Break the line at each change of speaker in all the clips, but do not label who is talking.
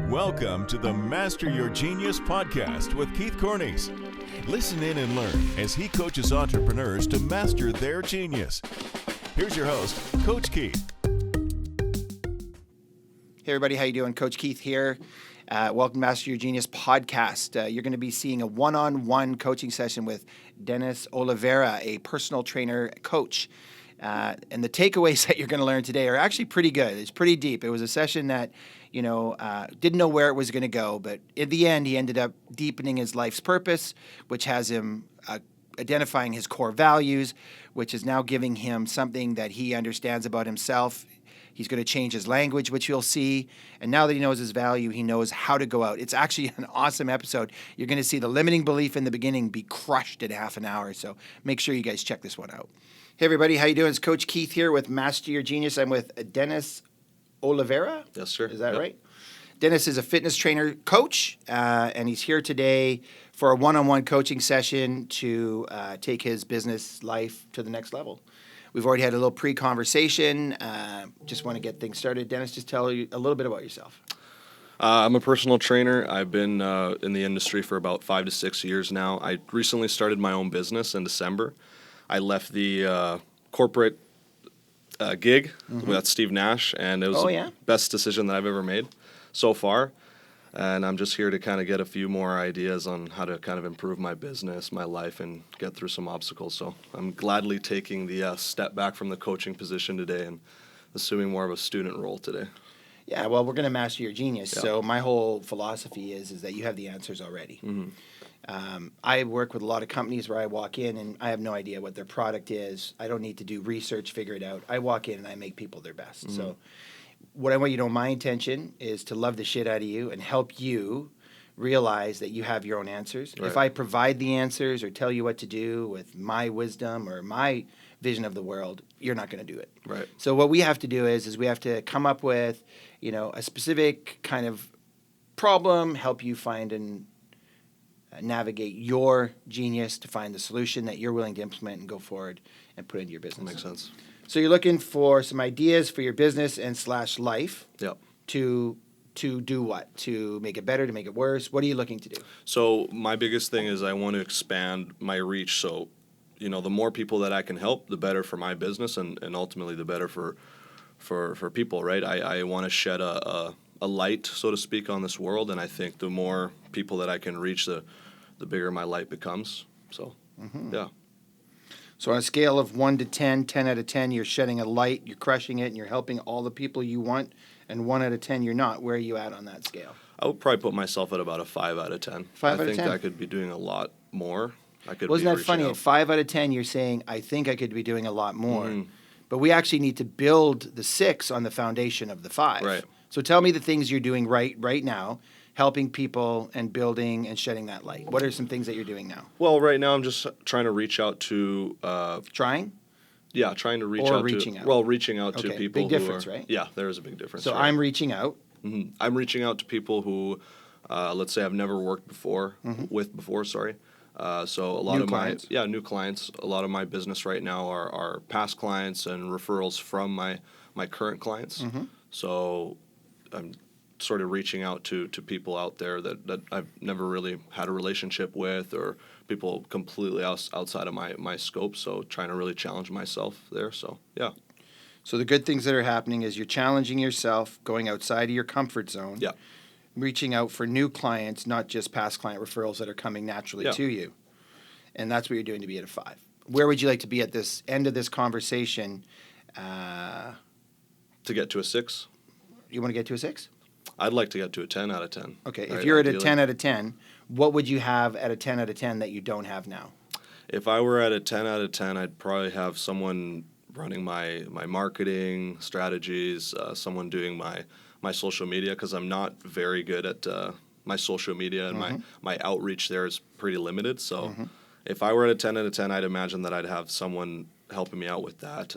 Welcome to the Master Your Genius podcast with Keith Cornies. Listen in and learn as he coaches entrepreneurs to master their genius. Here's your host, Coach Keith.
Hey everybody, how you doing? Coach Keith here. Welcome to Master Your Genius podcast. You're going to be seeing a one-on-one coaching session with Dennis Olivera, a personal trainer coach. And the takeaways that you're going to learn today are actually pretty good. It's pretty deep. It was a session that, didn't know where it was going to go, but in the end, he ended up deepening his life's purpose, which has him identifying his core values, which is now giving him something that he understands about himself. He's going to change his language, which you'll see. And now that he knows his value, he knows how to go out. It's actually an awesome episode. You're going to see the limiting belief in the beginning be crushed in half an hour. So make sure you guys check this one out. Hey, everybody. How you doing? It's Coach Keith here with Master Your Genius. I'm with Dennis Olivera.
Yes, sir.
Is that
Yep.
right? Dennis is a fitness trainer coach, and he's here today for a one-on-one coaching session to take his business life to the next level. We've already had a little pre-conversation. Just want to get things started. Dennis, just tell you a little bit about yourself.
I'm a personal trainer. I've been in the industry for about 5 to 6 years now. I recently started my own business in December. I left the corporate gig with Steve Nash, and it was the best decision that I've ever made so far. And I'm just here to kind of get a few more ideas on how to kind of improve my business, my life, and get through some obstacles. So I'm gladly taking the step back from the coaching position today and assuming more of a student role today.
Yeah, well, we're going to master your genius.
Yeah.
So my whole philosophy is that you have the answers already.
Mm-hmm.
I work with a lot of companies where I walk in and I have no idea what their product is. I don't need to do research, figure it out. I walk in and I make people their best. Mm-hmm. So what I want you to know, my intention is to love the shit out of you and help you realize that you have your own answers.
Right.
If I provide the answers or tell you what to do with my wisdom or my vision of the world, you're not going to do it.
Right.
So what we have to do is we have to come up with, a specific kind of problem, help you find and navigate your genius to find the solution that you're willing to implement and go forward and put into your business.
That makes sense.
So you're looking for some ideas for your business and / life.
Yep.
To do what? To make it better, to make it worse? What are you looking to do?
So my biggest thing is I want to expand my reach. So, the more people that I can help, the better for my business and ultimately the better for people, right? I want to shed a light, so to speak, on this world. And I think the more people that I can reach, the bigger my light becomes. So, yeah.
So on a scale of 1 to 10, 10 out of 10, you're shedding a light, you're crushing it, and you're helping all the people you want. And 1 out of 10, you're not. Where are you at on that scale?
I would probably put myself at about a 5 out of 10.
5 out of 10?
I think I could be doing a lot more.
Wasn't that funny? At 5 out of 10, you're saying, I think I could be doing a lot more.
Mm-hmm.
But we actually need to build the 6 on the foundation of the 5.
Right.
So tell me the things you're doing right now, helping people and building and shedding that light. What are some things that you're doing now?
Well, right now I'm just trying to reach out to...
Trying?
Yeah, trying to reach
or
out
reaching
to...
out?
Well, reaching out to people
big difference,
who are...
right?
Yeah, there is a big difference.
So
right?
I'm reaching out.
Mm-hmm. I'm reaching out to people who, let's say I've never worked before, So a lot
New
of
clients?
new clients. A lot of my business right now are past clients and referrals from my current clients.
Mm-hmm.
So I'm sort of reaching out to people out there that I've never really had a relationship with, or people completely outside of my scope. So trying to really challenge myself there. So yeah.
So the good things that are happening is you're challenging yourself, going outside of your comfort zone.
Yeah.
Reaching out for new clients, not just past client referrals that are coming naturally to you. And that's what you're doing to be at a 5. Where would you like to be at this end of this conversation?
To get to a 6?
You want to get to a 6?
I'd like to get to a 10 out of 10.
Okay.
Right,
If you're
ideally.
at a 10 out of 10, what would you have at a 10 out of 10 that you don't have now?
If I were at a 10 out of 10, I'd probably have someone running my marketing strategies, someone doing my social media, because I'm not very good at my social media, and my outreach there is pretty limited. So if I were at a 10 out of 10, I'd imagine that I'd have someone helping me out with that.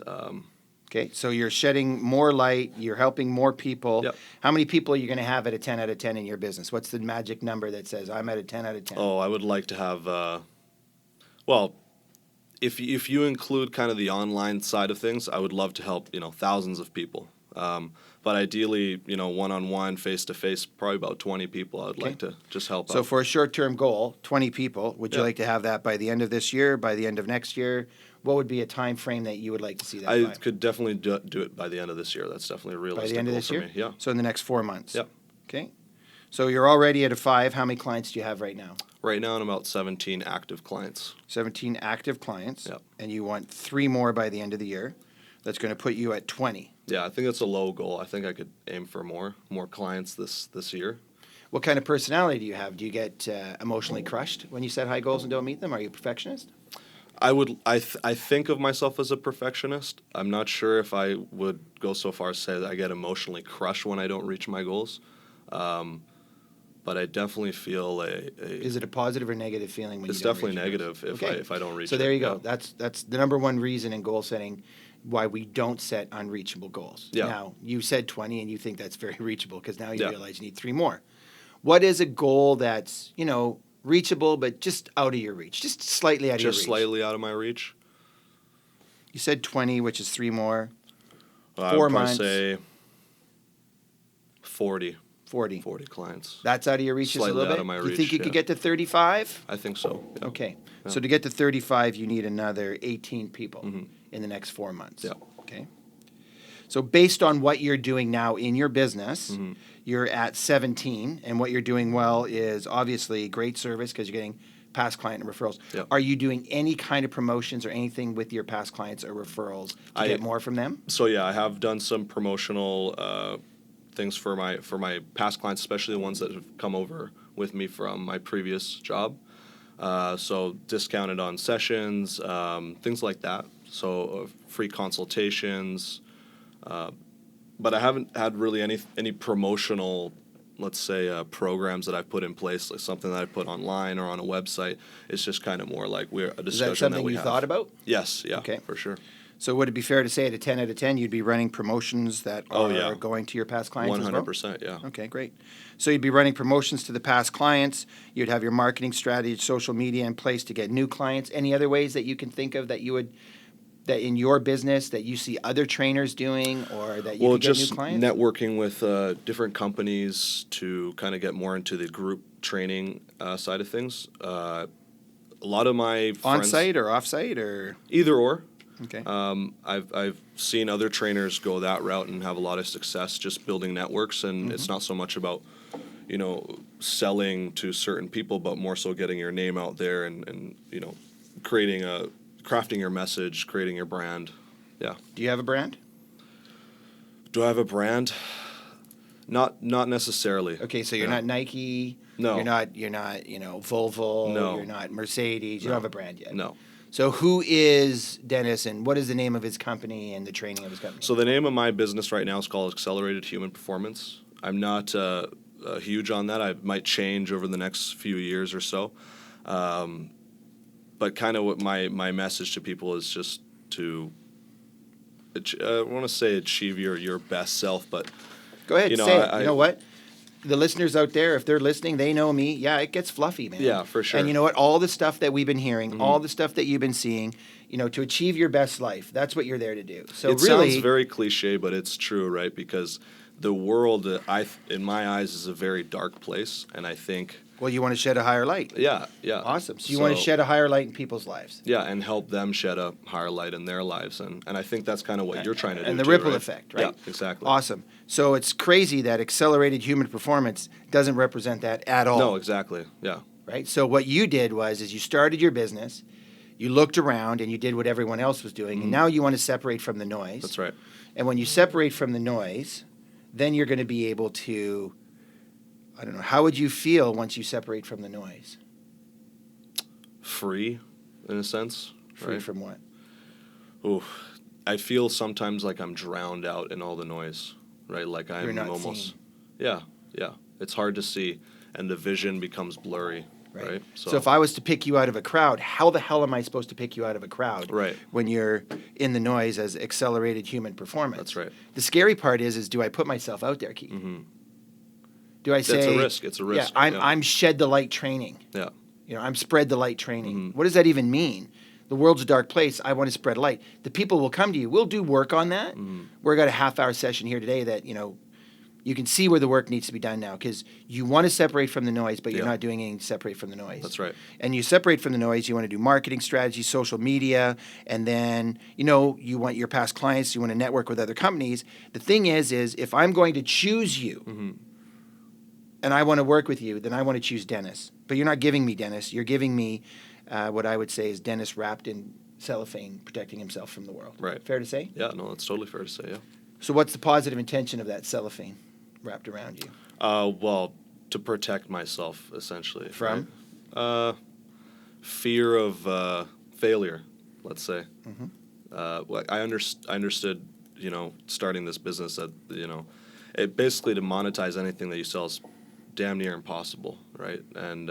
Okay, so you're shedding more light, you're helping more people.
Yep.
How many people are you going to have at a 10 out of 10 in your business? What's the magic number that says I'm at a 10 out of 10?
Oh, I would like to have, well, if you include kind of the online side of things, I would love to help, thousands of people. But ideally, one-on-one, face-to-face, probably about 20 people I'd like to just help out.
So for a short-term goal, 20 people, would you like to have that by the end of this year, by the end of next year? What would be a time frame that you would like to see that
I
by?
could definitely do it by the end of this year. That's definitely a realistic
By the end of
goal
this
for
year?
me. Yeah.
So in the next 4 months?
Yep.
Okay. So you're already at a 5. How many clients do you have right now?
Right now, I'm about 17 active clients.
17 active clients.
Yep.
And you want 3 more by the end of the year. That's going to put you at 20.
Yeah, I think that's a low goal. I think I could aim for more clients this year.
What kind of personality do you have? Do you get emotionally crushed when you set high goals and don't meet them? Are you a perfectionist?
I think of myself as a perfectionist. I'm not sure if I would go so far as to say that I get emotionally crushed when I don't reach my goals. But I definitely feel
Is it a positive or negative feeling when you don't
definitely
reach your
negative
goals?
if I don't reach it.
So there you go.
Yeah.
That's the number one reason in goal setting why we don't set unreachable goals.
Yeah.
Now, you said 20 and you think that's very reachable because now you
Yeah.
realize you need 3 more. What is a goal that's, reachable but just out of your reach, just slightly out of your reach?
Just slightly out of my reach.
You said 20, which is 3 more.
I
4
would probably
months.
say 40
40.
clients.
That's out of your reach just a
Slightly
little bit?
out of my
You
reach,
think you
yeah.
could get to 35?
I think so. Yeah.
Okay.
Yeah.
So to get to 35, you need another 18 people in the next 4 months.
Yeah.
Okay. So based on what you're doing now in your business, you're at 17, and what you're doing well is obviously great service because you're getting past client and referrals.
Yep.
Are you doing any kind of promotions or anything with your past clients or referrals to get more from them?
So yeah, I have done some promotional things for my past clients, especially the ones that have come over with me from my previous job. So discounted on sessions, things like that. So free consultations. But I haven't had really any promotional, let's say, programs that I've put in place, like something that I put online or on a website. It's just kind of more like a discussion
Is that something
we
you
have.
thought about?
Yes, yeah,
Okay.
for sure.
So would it be fair to say at a 10 out of 10, you'd be running promotions that are going to your past clients as well?
100%, yeah.
Okay, great. So you'd be running promotions to the past clients. You'd have your marketing strategy, social media in place to get new clients. Any other ways that you can think of that in your business that you see other trainers doing or that you can get
just
new clients?
networking with different companies to kind of get more into the group training side of things. A lot of my friends,
On-site or off-site or?
either or.
Okay.
I've seen other trainers go that route and have a lot of success just building networks, and it's not so much about selling to certain people, but more so getting your name out there and crafting your message, creating your brand. Yeah.
Do you have a brand?
Do I have a brand? Not necessarily.
Okay, so you're not Nike.
No.
You're not Volvo.
No.
You're not Mercedes. You don't have a brand yet.
No.
So who is Dennis and what is the name of his company and the training of his company?
So the name of my business right now is called Accelerated Human Performance. I'm not huge on that. I might change over the next few years or so. But kind of what my message to people is just to, I want to say achieve your best self, but
Go ahead, say it. You know what? The listeners out there, if they're listening, they know me. Yeah, it gets fluffy, man.
Yeah, for sure.
And you know what? All the stuff that we've been hearing, all the stuff that you've been seeing, to achieve your best life, that's what you're there to do. So
it
really,
sounds very cliche, but it's true, right? Because the world, in my eyes, is a very dark place, and I think.
well, you want to shed a higher light.
Yeah.
Awesome. So you want to shed a higher light in people's lives.
Yeah, and help them shed a higher light in their lives, and I think that's kind of what you're trying to do.
And the
too,
ripple
right?
effect, right?
Yeah, exactly.
Awesome. So it's crazy that accelerated human performance doesn't represent that at all.
No, exactly. Yeah.
Right? So what you did is you started your business, you looked around, and you did what everyone else was doing, and now you want to separate from the noise.
That's right.
And when you separate from the noise, then you're going to be able to, I don't know, how would you feel once you separate from the noise?
Free, in a sense.
Free
right?
from what?
Ooh, I feel sometimes like I'm drowned out in all the noise, right? Like I'm
You're not
almost.
seeing.
Yeah. It's hard to see, and the vision becomes blurry, right?
So if I was to pick you out of a crowd, how the hell am I supposed to pick you out of a crowd?
Right.
When you're in the noise as accelerated human performance.
That's right.
The scary part is do I put myself out there, Keith? Do I say
It's a risk. It's a risk.
Yeah, I'm shed the light training.
Yeah.
I'm spread the light training. What does that even mean? The world's a dark place. I want to spread light. The people will come to you. We'll do work on that. We've got a half-hour session here today that, you can see where the work needs to be done now, because you want to separate from the noise, but you're not doing anything to separate from the noise.
That's right.
And you separate from the noise, you want to do marketing strategy, social media, and then, you want your past clients, you want to network with other companies. The thing is if I'm going to choose you and I want to work with you, then I want to choose Dennis. But you're not giving me Dennis. You're giving me what I would say is Dennis wrapped in cellophane, protecting himself from the world.
Right.
Fair to say?
Yeah, no, that's totally fair to say, yeah.
So what's the positive intention of that cellophane wrapped around you?
Well, to protect myself, essentially.
From?
Right? Fear of failure, let's say. I understood, starting this business that, it basically to monetize anything that you sell is damn near impossible, right? And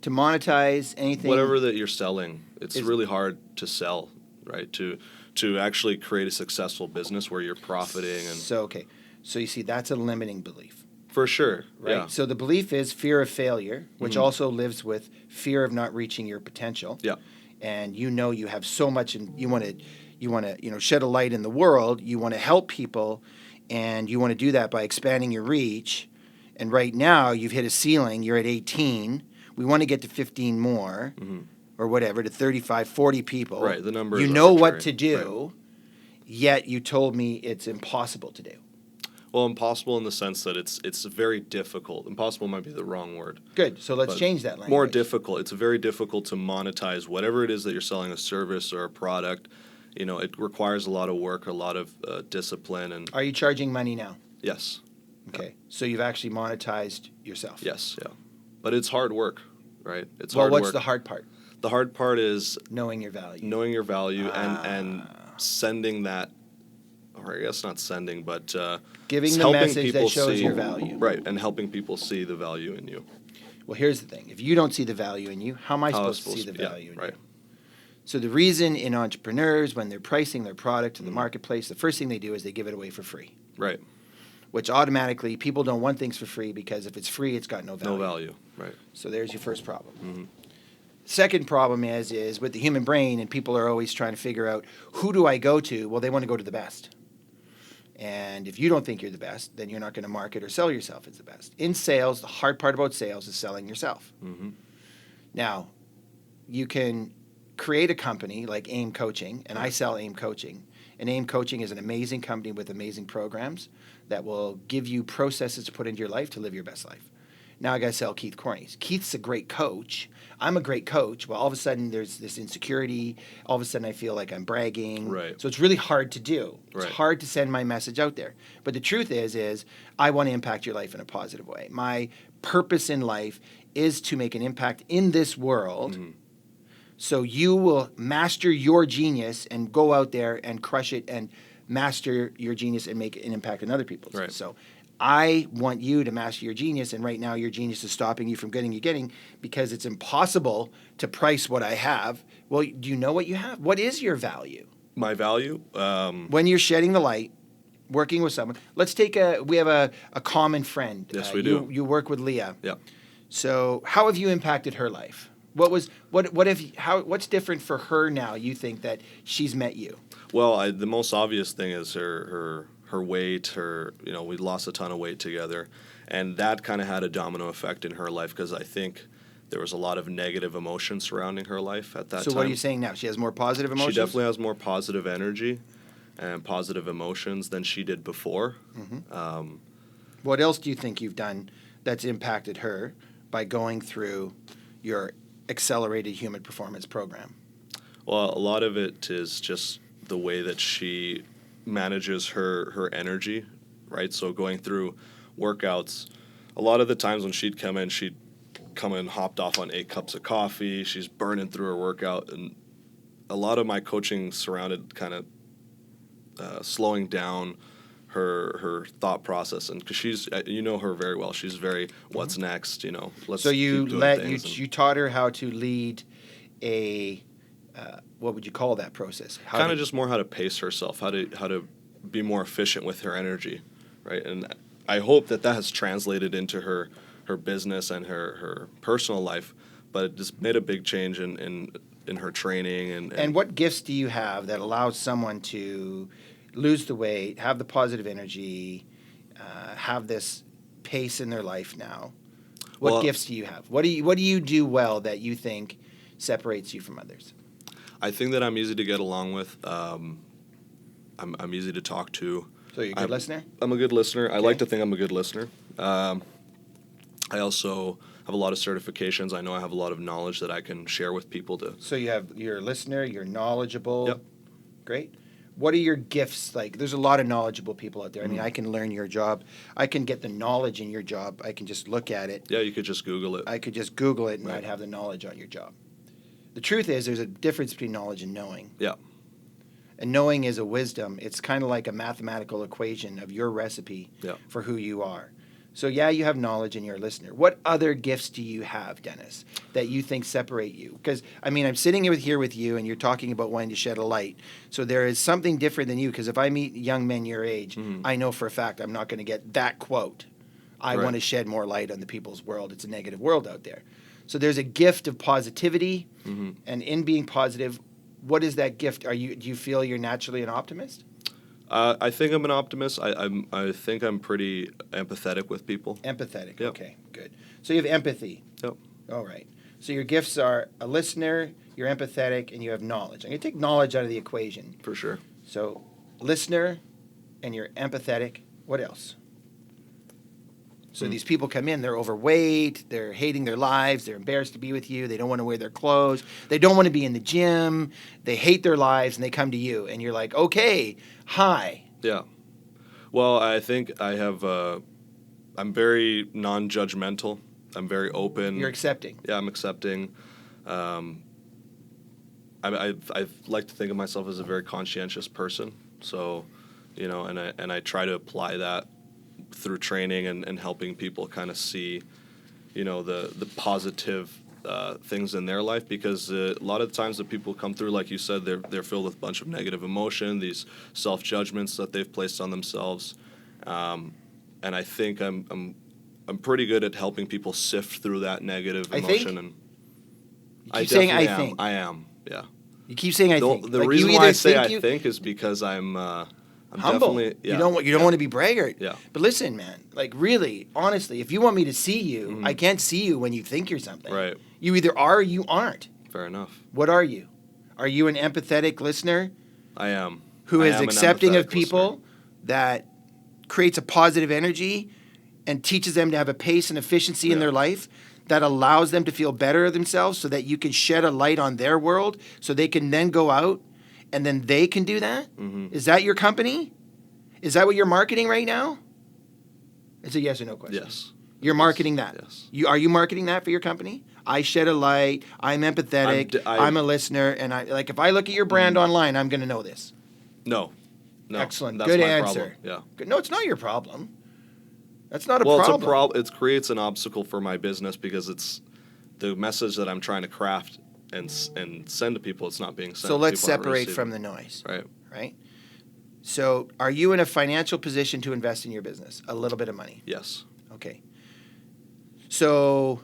To monetize anything?
whatever that you're selling, it's really hard to sell, right? To actually create a successful business where you're profiting and
So you see, that's a limiting belief.
for sure,
Right.
yeah,
So the belief is fear of failure, which also lives with fear of not reaching your potential.
yeah,
And you have so much, and you want to shed a light in the world. You want to help people, and you want to do that by expanding your reach. And right now, you've hit a ceiling. You're at 18. We want to get to 15 more, or whatever, to 35, 40 people.
right. The number.
You
is
know what
arbitrary.
to do, yet you told me it's impossible to do.
Well, impossible in the sense that it's very difficult. Impossible might be the wrong word.
Good. So let's
But
change that language.
More difficult. It's very difficult to monetize whatever it is that you're selling, a service or a product. It requires a lot of work, a lot of discipline, and
Are you charging money now?
yes,
Okay. So you've actually monetized yourself.
yes, yeah. But it's hard work, right? It's
Well,
hard
what's
work.
the hard part?
The hard part is
Knowing your value.
knowing your value and sending that, or I guess not sending, but
Giving the
helping
message that
people
shows
see,
your value.
right, and helping people see the value in you.
Well, here's the thing. If you don't see the value in you, how am I
How
supposed to see the
yeah,
value in
right.
you? So the reason in entrepreneurs, when they're pricing their product to the marketplace, the first thing they do is they give it away for free,
Right.
which automatically people don't want things for free, because if it's free, it's got no value.
No value. Right.
So there's your first problem. Second problem is with the human brain, and people are always trying to figure out, who do I go to? Well, they want to go to the best. And if you don't think you're the best, then you're not going to market or sell yourself as the best. In sales, the hard part about sales is selling yourself. Now, you can create a company like AIM Coaching, and I sell AIM Coaching. And AIM Coaching is an amazing company with amazing programs that will give you processes to put into your life to live your best life. Now I got to sell Keith Cornies. Keith's a great coach. I'm a great coach. Well, all of a sudden there's this insecurity. All of a sudden I feel like I'm bragging.
Right.
So it's really hard to do. It's
Right.
hard to send my message out there. But the truth is I want to impact your life in a positive way. My purpose in life is to make an impact in this world. So you will master your genius and go out there and crush it and master your genius and make an impact in other people's.
Right.
So I want you to master your genius, and right now your genius is stopping you from getting because it's impossible to price what I have. Well, do you know what you have? What is your value?
My value.
When you're shedding the light, working with someone. Let's take we have a common friend.
Yes, we do.
You work with Leah.
Yeah.
So how have you impacted her life? What's different for her now, you think, that she's met you?
Well, the most obvious thing is her weight. We lost a ton of weight together, and that kind of had a domino effect in her life, because I think there was a lot of negative emotion surrounding her life at that time.
So what are you saying now? She has more positive emotions?
She definitely has more positive energy and positive emotions than she did before.
What else do you think you've done that's impacted her by going through your accelerated human performance program?
Well, a lot of it is just the way that she manages her energy, right? So going through workouts, a lot of the times when she'd come in hopped off on 8 cups of coffee. She's burning through her workout, and a lot of my coaching surrounded kind of slowing down her thought process, and because she's, you know her very well, she's very what's next, let's
So you
keep doing things, and
you taught her how to lead a what would you call that process?
kind of just more how to pace herself, how to be more efficient with her energy, right? And I hope that has translated into her business and her personal life, but it just made a big change in in her training.
And what gifts do you have that allows someone to lose the weight, have the positive energy, have this pace in their life now? What gifts do you have? What do you do well that you think separates you from others?
I think that I'm easy to get along with. I'm easy to talk to.
So you're a good listener?
I'm a good listener.
Okay.
I like to think I'm a good listener. I also have a lot of certifications. I know I have a lot of knowledge that I can share with people to.
So you're a listener, you're knowledgeable.
Yep.
Great. What are your gifts like? There's a lot of knowledgeable people out there. I mean, I can learn your job. I can get the knowledge in your job. I can just look at it.
Yeah, you could just Google it.
I could just Google it and
Right.
I'd have the knowledge on your job. The truth is there's a difference between knowledge and knowing.
Yeah.
And knowing is a wisdom. It's kind of like a mathematical equation of your recipe for who you are. So, yeah, you have knowledge and you're a listener. What other gifts do you have, Dennis, that you think separate you? Because, I mean, I'm sitting here with you and you're talking about wanting to shed a light. So there is something different than you, because if I meet young men your age, I know for a fact I'm not going to get that quote. I
Right.
want to shed more light on the people's world. It's a negative world out there. So there's a gift of positivity, and in being positive, what is that gift? Do you feel you're naturally an optimist?
I think I'm an optimist. I think I'm pretty empathetic with people.
Empathetic.
Yep.
Okay, good. So you have empathy.
Yep.
All right. So your gifts are a listener, you're empathetic, and you have knowledge. I'm going to take knowledge out of the equation.
For sure.
So listener, and you're empathetic. What else? So these people come in, they're overweight, they're hating their lives, they're embarrassed to be with you, they don't want to wear their clothes, they don't want to be in the gym, they hate their lives, and they come to you, and you're like, okay, hi.
Yeah. Well, I think I have. I'm very non-judgmental. I'm very open.
You're accepting.
Yeah, I'm accepting. I like to think of myself as a very conscientious person. So, and I try to apply that through training and helping people kind of see, the positive things in their life, because a lot of the times that people come through, like you said, they're filled with a bunch of negative emotion, these self-judgments that they've placed on themselves, and I think I'm pretty good at helping people sift through that negative emotion. And
you keep saying I think.
I am. Yeah.
You keep saying I think.
The
like
reason
you
why I
either
say I
you,
think is because I'm
humble.
definitely. Yeah.
You don't want to be braggart.
Yeah.
But listen, man. Like really, honestly, if you want me to see you, I can't see you when you think you're something.
Right.
You either are or you aren't.
Fair enough.
What are you? Are you an empathetic listener?
I am.
Who
I
is
am an
accepting of
empathetic
people,
listener.
that creates a positive energy and teaches them to have a pace and efficiency in their life that allows them to feel better of themselves, so that you can shed a light on their world so they can then go out and then they can do that? Is that your company? Is that what you're marketing right now? It's a yes or no question.
Yes.
You're marketing that?
Yes.
Are you marketing that for your company? I shed a light, I'm empathetic, I'm a listener, and if I look at your brand online, I'm going to know this.
No.
Excellent.
That's
Good
my
answer.
problem. Yeah.
Good. No, it's not your problem. That's not a
Well,
problem.
It creates an obstacle for my business, because it's the message that I'm trying to craft and send to people. It's not being sent.
So let's
People aren't
separate
receiving.
from the noise.
Right.
Right? So are you in a financial position to invest in your business? A little bit of money.
Yes.
Okay. So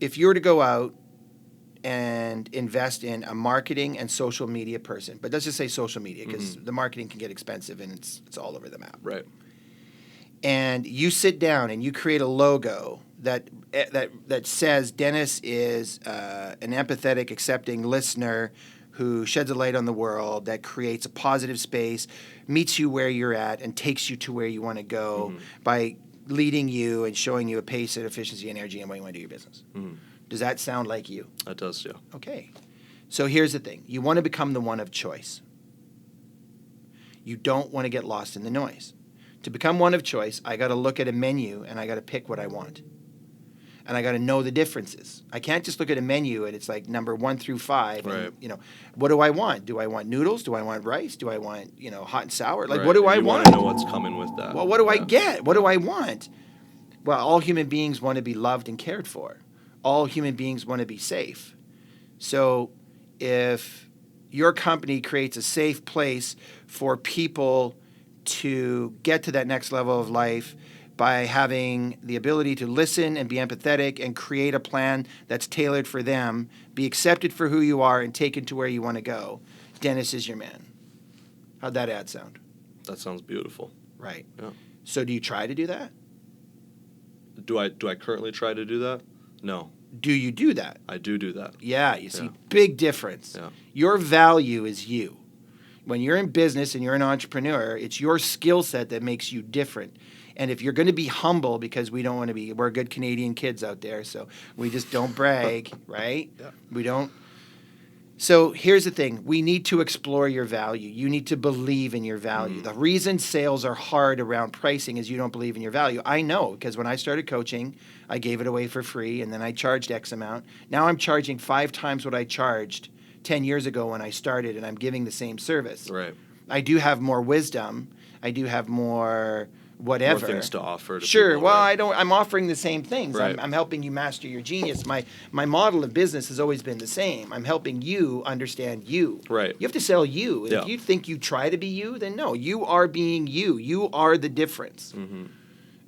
if you were to go out and invest in a marketing and social media person, but let's just say social media, because the marketing can get expensive and it's all over the map.
Right.
And you sit down and you create a logo that says Dennis is an empathetic, accepting listener who sheds a light on the world, that creates a positive space, meets you where you're at, and takes you to where you want to go by leading you and showing you a pace and efficiency and energy and what you want to do your business. Does that sound like you?
That does, yeah.
Okay. So here's the thing. You want to become the one of choice. You don't want to get lost in the noise. To become one of choice, I got to look at a menu and I got to pick what I want. And I got to know the differences. I can't just look at a menu and it's like number 1 through 5.
Right.
And, what do I want? Do I want noodles? Do I want rice? Do I want, hot and sour? Like,
Right.
what do
And
I
you
want?
want to know what's coming with that.
Well, what do I get? What do I want? Well, all human beings want to be loved and cared for. All human beings want to be safe. So if your company creates a safe place for people to get to that next level of life, by having the ability to listen and be empathetic and create a plan that's tailored for them, be accepted for who you are, and taken to where you want to go. Dennis is your man. How'd that ad sound?
That sounds beautiful.
Right.
Yeah.
So do you try to do that?
Do I currently try to do that? No.
Do you do that?
I do that.
Yeah, you see,
Yeah.
big difference.
Yeah.
Your value is you. When you're in business and you're an entrepreneur, it's your skill set that makes you different. And if you're going to be humble, because we don't want to be, we're good Canadian kids out there, so we just don't brag, right?
Yeah.
We don't. So here's the thing. We need to explore your value. You need to believe in your value. The reason sales are hard around pricing is you don't believe in your value. I know, because when I started coaching, I gave it away for free, and then I charged X amount. Now I'm charging 5 times what I charged 10 years ago when I started, and I'm giving the same service.
Right.
I do have more wisdom. I do have more whatever.
More things to offer to
Sure.
people,
Well,
right?
I'm offering the same things.
Right.
I'm helping you master your genius. My model of business has always been the same. I'm helping you understand you.
Right.
You have to sell you. And
Yeah.
if you think you try to be you, then no. You are being you. You are the difference.
Mm-hmm.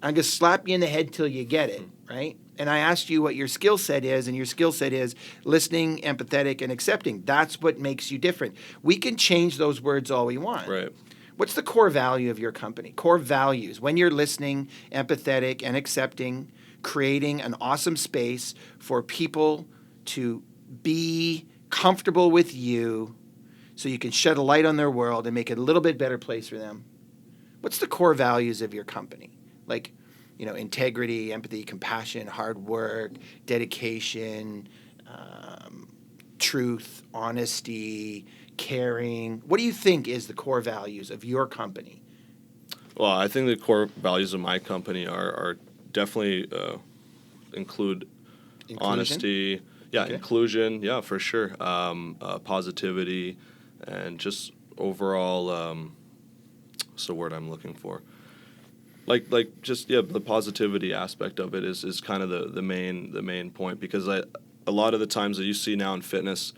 I'm going to slap you in the head till you get it, right? And I asked you what your skill set is, and your skill set is listening, empathetic, and accepting. That's what makes you different. We can change those words all we want.
Right.
What's the core value of your company? Core values. When you're listening, empathetic, and accepting, creating an awesome space for people to be comfortable with you so you can shed a light on their world and make it a little bit better place for them. What's the core values of your company? Like, integrity, empathy, compassion, hard work, dedication, truth, honesty, caring. What do you think is the core values of your company?
Well, I think the core values of my company are definitely include
Inclusion?
honesty,
Okay.
inclusion, for sure, positivity, and just overall. What's the word I'm looking for? The positivity aspect of it is kind of the main point, because a lot of the times that you see now in fitness,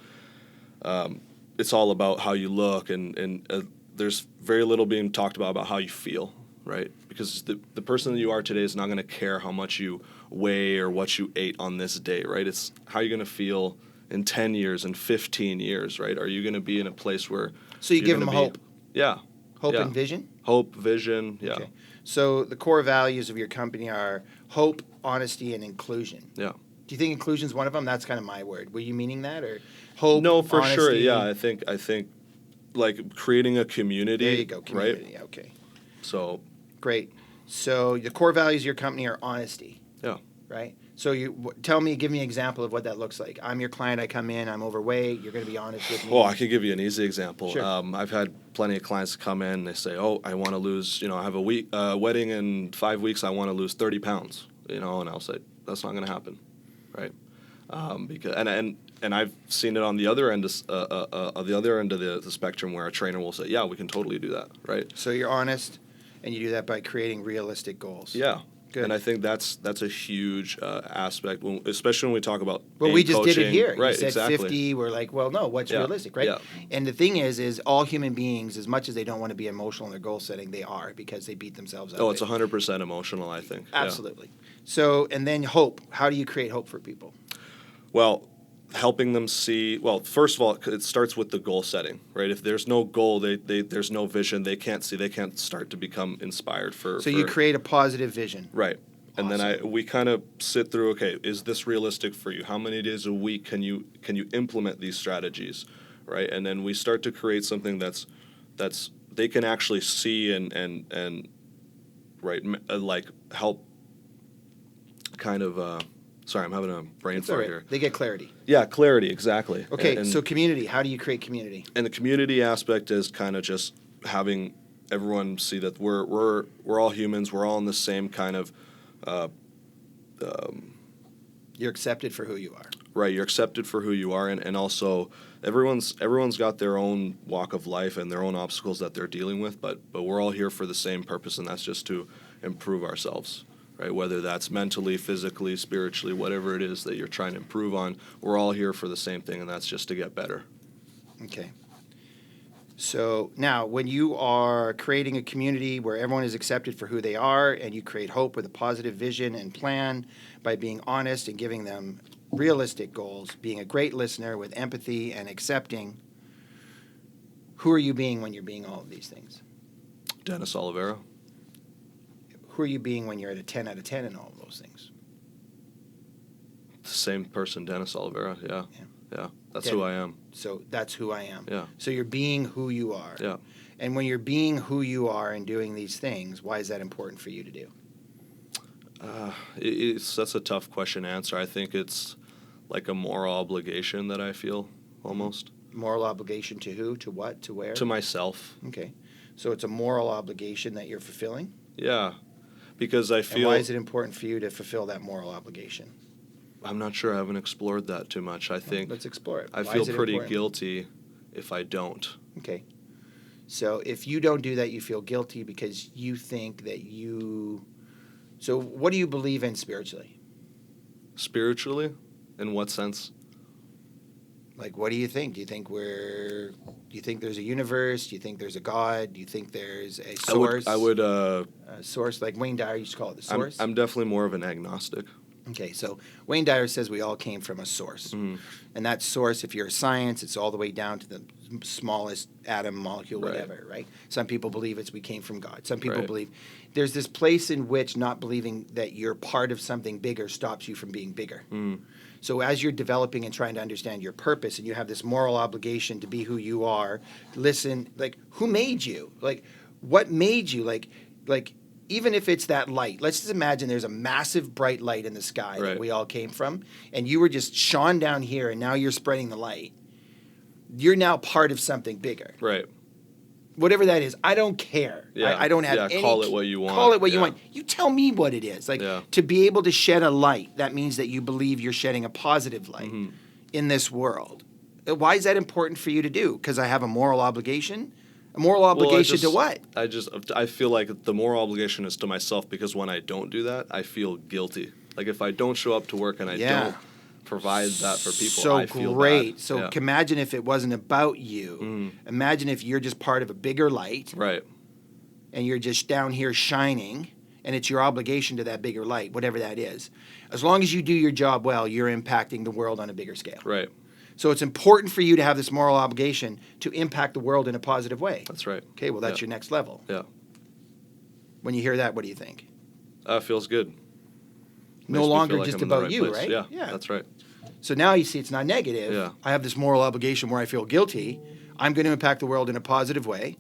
it's all about how you look, and there's very little being talked about how you feel, right? Because the person that you are today is not going to care how much you weigh or what you ate on this day, right? It's how you're going to feel in 10 years and 15 years, right? Are you going to be in a place where
So you
you're
give them
gonna
hope.
Yeah.
Hope
Yeah.
and vision?
Hope, vision, yeah.
Okay. So the core values of your company are hope, honesty, and inclusion.
Yeah.
Do you think inclusion is one of them? That's kind of my word. Were you meaning that, or hope?
No, for
honesty?
sure. Yeah, I think like creating a community.
There you go. Community.
Right.
Okay.
So.
Great. So the core values of your company are honesty.
Yeah.
Right. So give me an example of what that looks like. I'm your client. I come in. I'm overweight. You're going to be honest with me.
Well, I could give you an easy example.
Sure.
I've had plenty of clients come in. They say, "Oh, I want to lose. I have a wedding in 5 weeks. I want to lose 30 pounds." And I'll say, "That's not going to happen, right?" Because and I've seen it on the other end of the spectrum, where a trainer will say, "Yeah, we can totally do that," right?
So you're honest, and you do that by creating realistic goals.
Yeah.
Good.
And I think that's a huge aspect, especially when we talk about
We just
coaching.
did it here.
Right,
You said
exactly.
50. We're like, well, no, what's
Yeah,
realistic, right?
yeah.
And the thing is all human beings, as much as they don't want to be emotional in their goal setting, they are, because they beat themselves up.
Oh, it's 100% emotional, I think. Yeah.
Absolutely. So, and then hope. How do you create hope for people?
Well, helping them see. Well, first of all, it starts with the goal setting, right? If there's no goal, there's no vision. They can't see. They can't start to become inspired for.
So you create a positive vision.
Right. And
Awesome.
then we kind of sit through, okay, is this realistic for you? How many days a week can you implement these strategies, right? And then we start to create something that's they can actually see and right, like help kind of sorry, I'm having a brain
It's all
fart
right.
here.
They get clarity.
Yeah, clarity, exactly.
Okay, so community. How do you create community?
And the community aspect is kind of just having everyone see that we're all humans. We're all in the same kind of.
You're accepted for who you are.
Right, you're accepted for who you are, and also everyone's got their own walk of life and their own obstacles that they're dealing with, but we're all here for the same purpose, and that's just to improve ourselves, right? Whether that's mentally, physically, spiritually, whatever it is that you're trying to improve on, we're all here for the same thing, and that's just to get better.
Okay. So now, when you are creating a community where everyone is accepted for who they are, and you create hope with a positive vision and plan by being honest and giving them realistic goals, being a great listener with empathy and accepting, who are you being when you're being all of these things?
Dennis Olivera.
Who are you being when you're at a 10 out of 10 in all of those things?
The same person, Dennis Olivera. Yeah.
Yeah.
That's who I am.
So that's who I am.
Yeah.
So you're being who you are.
Yeah.
And when you're being who you are and doing these things, why is that important for you to do?
That's a tough question to answer. I think it's like a moral obligation that I feel almost.
Moral obligation to who? To what? To where?
To myself.
Okay. So it's a moral obligation that you're fulfilling?
Yeah. Because I
And
feel.
why is it important for you to fulfill that moral obligation?
I'm not sure. I haven't explored that too much. I think
Let's explore it.
I
Why
feel
is it
pretty
important?
guilty if I don't.
Okay. So if you don't do that, you feel guilty because you think that you... So what do you believe in spiritually?
Spiritually? In what sense?
Like, what do you think? Do you think there's a universe? Do you think there's a God? Do you think there's a source?
I would
A source, like Wayne Dyer used to call it the source?
I'm definitely more of an agnostic.
Okay, so Wayne Dyer says we all came from a source.
Mhm.
And that source, if you're a science, it's all the way down to the smallest atom, molecule,
Right.
whatever, right? Some people believe we came from God. Some people
Right.
believe there's this place in which not believing that you're part of something bigger stops you from being bigger.
Mm.
So as you're developing and trying to understand your purpose, and you have this moral obligation to be who you are, listen, like, who made you? Like, what made you? Like even if it's that light, let's just imagine there's a massive bright light in the sky that
Right.
we all came from, and you were just shone down here, and now you're spreading the light. You're now part of something bigger.
Right.
Whatever that is, I don't care.
Yeah.
I don't have any...
Call it what you want.
Call it what you
Yeah.
want. You tell me what it is. Like,
Yeah.
to be able to shed a light, that means that you believe you're shedding a positive light
Mhm.
in this world. Why is that important for you to do? Because I have a moral obligation? A moral obligation to what?
I feel like the moral obligation is to myself, because when I don't do that, I feel guilty. Like if I don't show up to work and I
Yeah.
don't provide that for people,
So
I feel
great.
bad.
So
Yeah.
imagine if it wasn't about you.
Mhm.
Imagine if you're just part of a bigger light
Right.
and you're just down here shining, and it's your obligation to that bigger light, whatever that is. As long as you do your job well, you're impacting the world on a bigger scale.
Right.
So it's important for you to have this moral obligation to impact the world in a positive way.
That's right.
Okay, well, that's
Yeah.
your next level.
Yeah.
When you hear that, what do you think?
Feels good.
No
Makes me feel
longer
like
just
I'm in the
about you,
place.
right?
Yeah.
Yeah.
That's right.
So now you see it's not negative.
Yeah.
I have this moral obligation where I feel guilty. I'm going to impact the world in a positive way.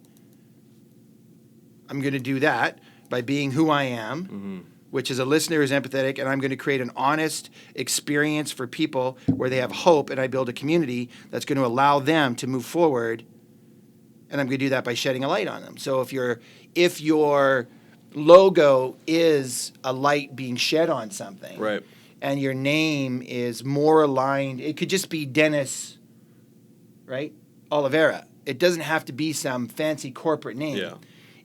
I'm going to do that by being who I am,
Mhm.
which is a listener who's empathetic, and I'm going to create an honest experience for people where they have hope, and I build a community that's going to allow them to move forward, and I'm going to do that by shedding a light on them. So if your logo is a light being shed on something,
Right.
and your name is more aligned, it could just be Dennis, right? Olivera. It doesn't have to be some fancy corporate name.
Yeah.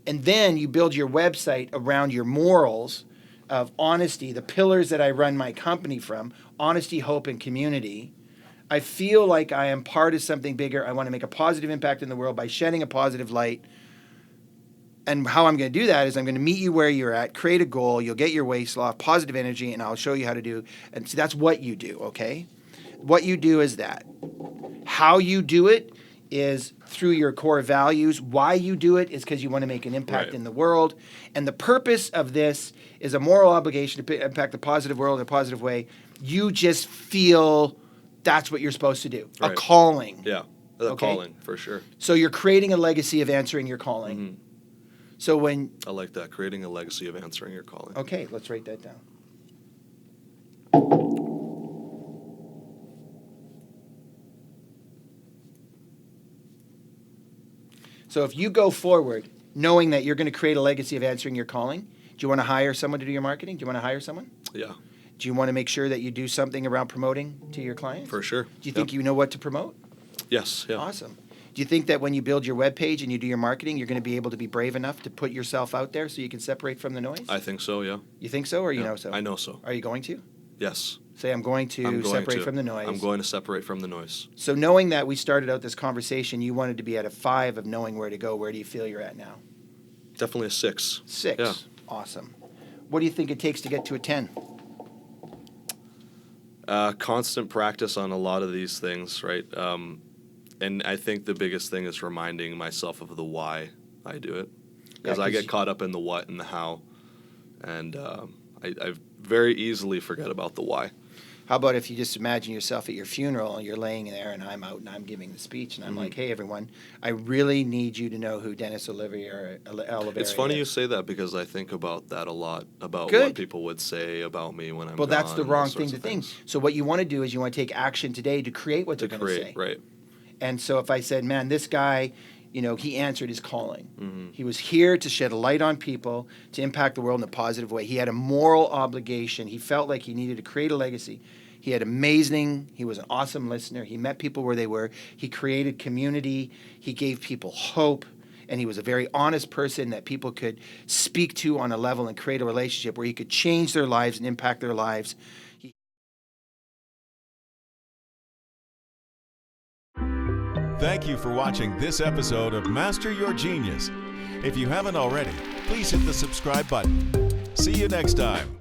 And then you build your website around your morals of honesty, the pillars that I run my company from, honesty, hope, and community. I feel like I am part of something bigger. I want to make a positive impact in the world by shedding a positive light. And how I'm going to do that is I'm going to meet you where you're at, create a goal, you'll get your waist off, positive energy, and I'll show you how to do. And so that's what you do, okay? What you do is that. How you do it is through your core values. Why you do it is because you want to make an impact
Right.
in the world. And the purpose of this is a moral obligation to impact the positive world in a positive way. You just feel that's what you're supposed to do. A
Right.
calling.
Yeah. The
Okay.
calling, for sure.
So you're creating a legacy of answering your calling.
Mhm.
So when...
I like that. Creating a legacy of answering your calling.
Okay, let's write that down. So if you go forward knowing that you're going to create a legacy of answering your calling, do you want to hire someone to do your marketing? Do you want to hire someone?
Yeah.
Do you want to make sure that you do something around promoting to your clients?
For sure.
Do you think you know what to promote?
Yes. Yeah.
Awesome. Do you think that when you build your webpage and you do your marketing, you're going to be able to be brave enough to put yourself out there so you can separate from the noise?
I think so. Yeah.
You think so, or you
Yeah.
know so?
I know so.
Are you going to?
Yes.
Say, I'm going to separate from the noise.
I'm going to separate from the noise.
So knowing that we started out this conversation, you wanted to be at a 5 of knowing where to go. Where do you feel you're at now?
Definitely a 6.
6.
Yeah.
Awesome. What do you think it takes to get to a 10?
Constant practice on a lot of these things, right? And I think the biggest thing is reminding myself of the why I do it. Because I get caught up in the what and the how. And I very easily forget about the why.
How about if you just imagine yourself at your funeral and you're laying there and I'm out and I'm giving the speech and I'm like, hey, everyone, I really need you to know who Dennis Olivera
It's funny
is.
you say that because I think about that a lot, about
Good.
what people would say about me when I'm
Well,
gone.
that's the
and
wrong
those
thing
sorts
to
of
think.
things.
So what you want to do is you want to take action today to create what
To
they're going to say.
create, right.
And so if I said, man, this guy, he answered his calling.
Mm-hmm.
He was here to shed a light on people, to impact the world in a positive way. He had a moral obligation. He felt like he needed to create a legacy. He was an awesome listener. He met people where they were. He created community. He gave people hope. And he was a very honest person that people could speak to on a level and create a relationship where he could change their lives and impact their lives.
Thank you for watching this episode of Master Your Genius. If you haven't already, please hit the subscribe button. See you next time.